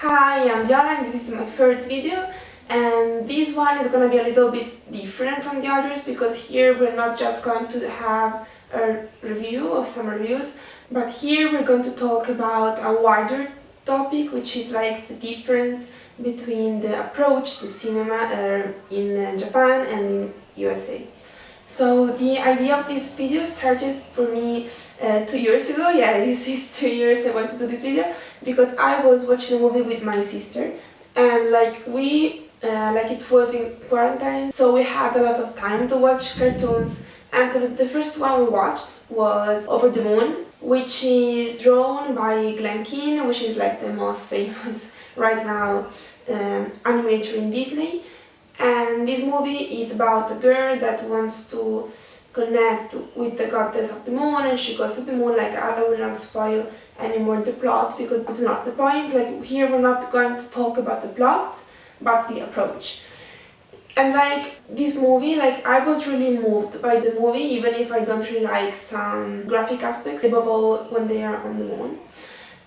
Hi, I'm Viola and this is my third video, and this one is going to be a little bit different from the others because here we're not just going to have a review or some reviews, but here we're going to talk about a wider topic, which is like the difference between the approach to cinema in Japan and in USA. So the idea of this video started for me 2 years ago. Yeah, this is 2 years I want to do this video because I was watching a movie with my sister, and it was in quarantine, so we had a lot of time to watch cartoons. And the first one we watched was Over the Moon, which is drawn by Glen Keane, which is like the most famous right now animator in Disney. And this movie is about a girl that wants to connect with the goddess of the moon, and she goes to the moon. Like, I will not spoil anymore the plot because it's not the point. Like, here we're not going to talk about the plot, but the approach. And like this movie, like I was really moved by the movie, even if I don't really like some graphic aspects, above all when they are on the moon.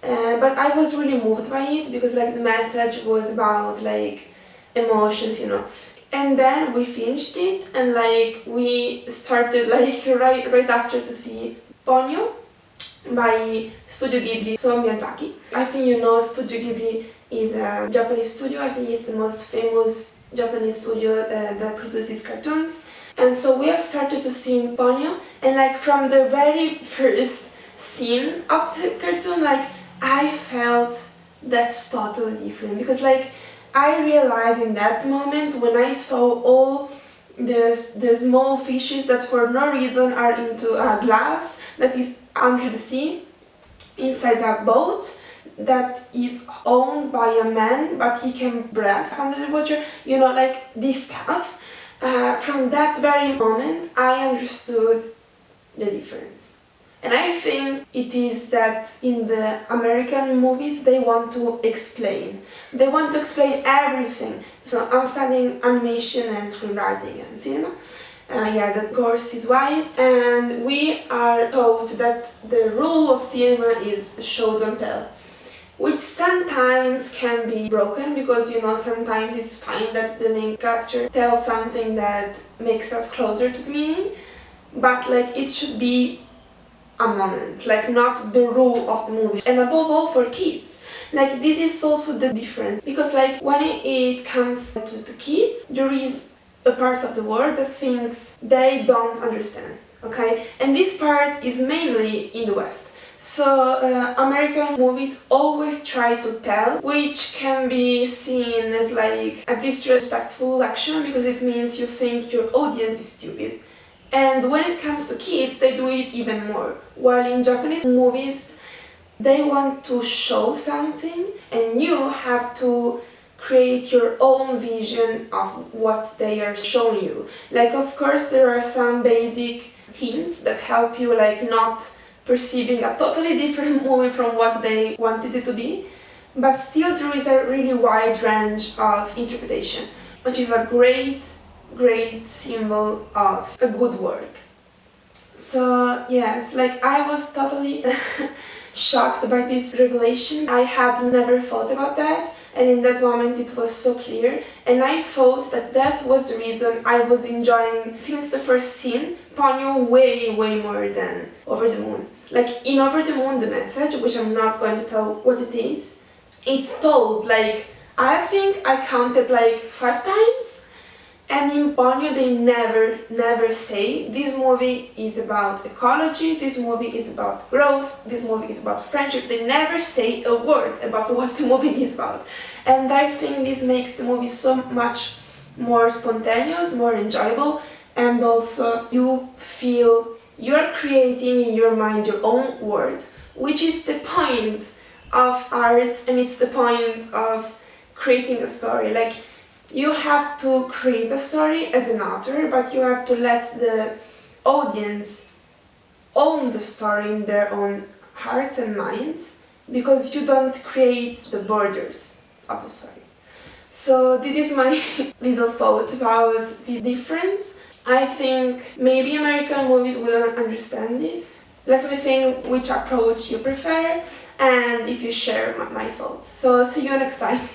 But I was really moved by it because like the message was about like emotions, you know. And then we finished it, and like we started like right after to see Ponyo by Studio Ghibli, so Miyazaki. I think you know Studio Ghibli is a Japanese studio. I think it's the most famous Japanese studio that produces cartoons. And so we have started to see Ponyo, and like from the very first scene of the cartoon, like I felt that's totally different because like I realized in that moment when I saw all the small fishes that for no reason are into a glass that is under the sea, inside a boat that is owned by a man but he can breathe under the water, you know, like this stuff. From that very moment I understood the difference. And I think it is that in the American movies they want to explain. They want to explain everything. So I'm studying animation and screenwriting and cinema. The course is wide, and we are taught that the rule of cinema is show don't tell, which sometimes can be broken because, you know, sometimes it's fine that the main character tells something that makes us closer to the meaning, but like it should be a moment, like not the rule of the movie, and above all for kids. Like this is also the difference because like when it comes to kids, there is a part of the world that thinks they don't understand, okay? And this part is mainly in the West. So American movies always try to tell, which can be seen as like a disrespectful action because it means you think your audience is stupid. And when it comes to kids, they do it even more. While in Japanese movies, they want to show something and you have to create your own vision of what they are showing you. Like, of course, there are some basic hints that help you like not perceiving a totally different movie from what they wanted it to be, but still there is a really wide range of interpretation, which is a great symbol of a good work. So yes, like I was totally shocked by this revelation. I had never thought about that, and in that moment it was so clear, and I thought that that was the reason I was enjoying since the first scene Ponyo way more than Over the Moon. Like in Over the Moon, the message, which I'm not going to tell what it is, it's told like I think I counted like 5 times. And in Ponyo they never say this movie is about ecology, this movie is about growth, this movie is about friendship. They never say a word about what the movie is about. And I think this makes the movie so much more spontaneous, more enjoyable, and also you feel you're creating in your mind your own world, which is the point of art and it's the point of creating a story. Like, you have to create a story as an author, but you have to let the audience own the story in their own hearts and minds, because you don't create the borders of the story. So this is my little thought about the difference. I think maybe American movies wouldn't understand this. Let me think which approach you prefer. and if you share my thoughts. So see you next time.